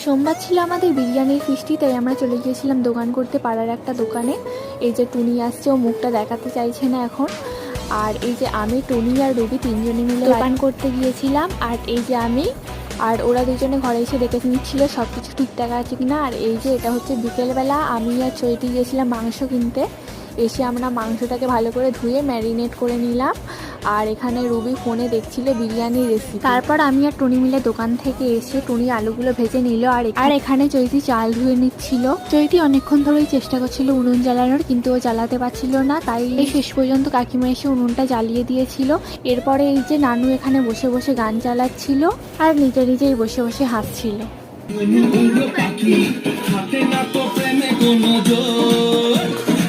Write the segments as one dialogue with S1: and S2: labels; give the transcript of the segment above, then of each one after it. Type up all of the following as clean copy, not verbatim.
S1: সোমবার ছিল আমাদের বিরিয়ানির ফিস্টি, তাই আমরা চলে গিয়েছিলাম দোকান করতে পাড়ার একটা দোকানে। এই যে টুনি আসছে, ও মুখটা দেখাতে চাইছে না এখন। আর এই যে আমি, টুনি আর রুবি তিনজনে মিলে দোকান করতে গিয়েছিলাম। আর এই যে আমি আর ওরা দুজনে ঘরে এসে দেখে নিচ্ছিল সব কিছু ঠিকঠাক আছে কিনা। আর এই যে এটা হচ্ছে বিকেলবেলা, আমি আর চৈতি গিয়েছিলাম মাংস কিনতে। এসে আমরা মাংসটাকে ভালো করে ধুয়ে ম্যারিনেট করে নিলাম। আর এখানে রুবি ফোনে দেখছিল বিরিয়ানির রেসিপি। তারপর আমি আর টুনি মিলে দোকান থেকে এসে টুনি আলুগুলো ভেজে নিল। আর এখানে চৈতি চাল ধুয়ে নিচ্ছিল। চৈতি অনেকক্ষণ ধরেই চেষ্টা করছিল উনুন জ্বালানোর, কিন্তু ও জ্বালাতে পারছিল না। তাই শেষ পর্যন্ত কাকিমা এসে উনুনটা জ্বালিয়ে দিয়েছিল। এরপরে এই যে নানু এখানে বসে বসে গান চালাচ্ছিল আর নিজে নিজেই বসে বসে হাসছিল।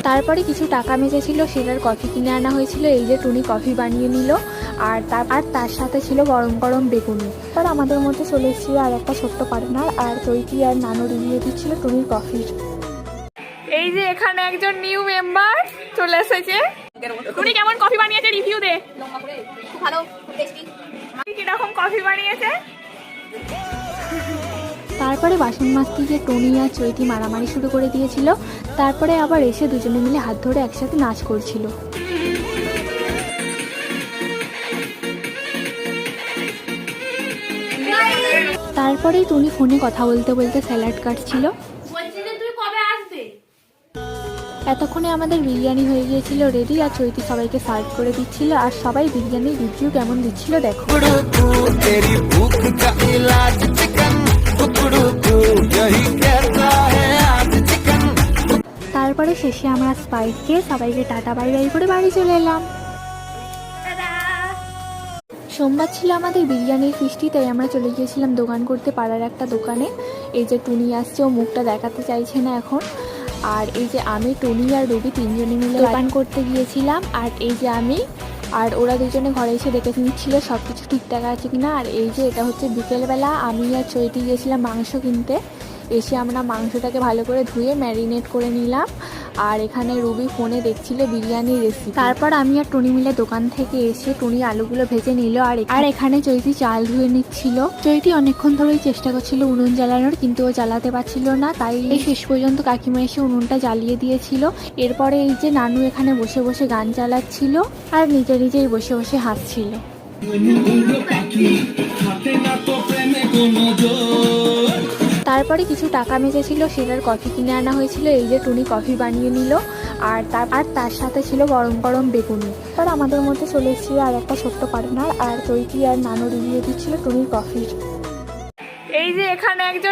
S1: তারপরে কিছু টাকা মেজেছিল, সেটার কফি কিনে আনা হয়েছিল। এই যে টুনি কফি বানিয়ে নিল। আর তার সাথে ছিল গরম গরম বেগুনি। আর আমাদের মধ্যে চলে এসেছিল আর একটা ছোট্ট পার্টনার, আর চৈতি আর নানু রিভিউ দিচ্ছিল টুনির কফির। এই যে এখানে একজন নিউ মেম্বার চলে এসেছে। টুনি কেমন কফি বানিয়েছে রিভিউ দে।
S2: খুব ভালো, খুব টেস্টি।
S1: কিরকম কফি বানিয়েছে। তারপরে বাসন মাজতে গিয়ে টুনি আর চৈতি মারামারি শুরু করে দিয়েছিল। তারপরে আবার এসে দুজনে মিলে হাত ধরে একসাথে নাচ করছিল। তারপরেই টুনি ফোনে কথা বলতে বলতে স্যালাড কাটছিল। এতক্ষণে আমাদের বিরিয়ানি হয়ে গিয়েছিল রেডি, আর চৈতি সবাইকে সার্ভ করে দিচ্ছিল। আর সবাই বিরিয়ানির রিভিউ কেমন দিচ্ছিল দেখো। তারপরে শেষে আমরা স্প্রাইট খেয়ে সবাইকে টাটা বাই বাই করে বাড়ি চলে এলাম। সোমবার ছিল আমাদের বিরিয়ানির ফিস্টি, তাই আমরা চলে গিয়েছিলাম দোকান করতে পাড়ার একটা দোকানে। এই যে টুনি আসছে, ও মুখটা দেখাতে চাইছে না এখন। আর এই যে আমি, টুনি আর রুবি তিনজনে মিলে দোকান করতে গিয়েছিলাম। আর এই যে আমি আর ওরা দুজনে ঘরে এসে দেখে নিচ্ছিল সব কিছু ঠিকঠাক আছে কিনা। আর এই যে এটা হচ্ছে বিকেলবেলা, আমি আর চৈতি গিয়েছিলাম মাংস কিনতে। এসে আমরা মাংসটাকে ভালো করে ধুয়ে ম্যারিনেট করে নিলাম। আর এখানে রুবি ফোনে দেখছিল বিরিয়ানির রেসিপি। তারপর আমি আর টুনি মিলে দোকান থেকে এসে টুনি আলুগুলো ভেজে নিল। আর এখানে চৈতি চাল ধুয়ে নিচ্ছিল। চৈতি অনেকক্ষণ ধরেই চেষ্টা করছিল উনুন জ্বালানোর, কিন্তু ও জ্বালাতে পারছিল না। তাই শেষ পর্যন্ত কাকিমা এসে উনুনটা জ্বালিয়ে দিয়েছিল। এরপরে এই যে নানু এখানে বসে বসে গান চালাচ্ছিল আর নিজে নিজেই বসে বসে হাসছিল। তারপরে কিছু টাকা মেজেছিল, সেটার কফি কিনে আনা হয়েছিল। এই যে টুনি কফি বানিয়ে নিল। আর তার সাথে ছিল গরম গরম বেগুনি। আর আমাদের মধ্যে চলে এসেছিল আর একটা ছোট্ট পার্টনার, আর চৈতি আর নানু রিভিউ দিচ্ছিল টুনির কফির। এই যে এখানে একজন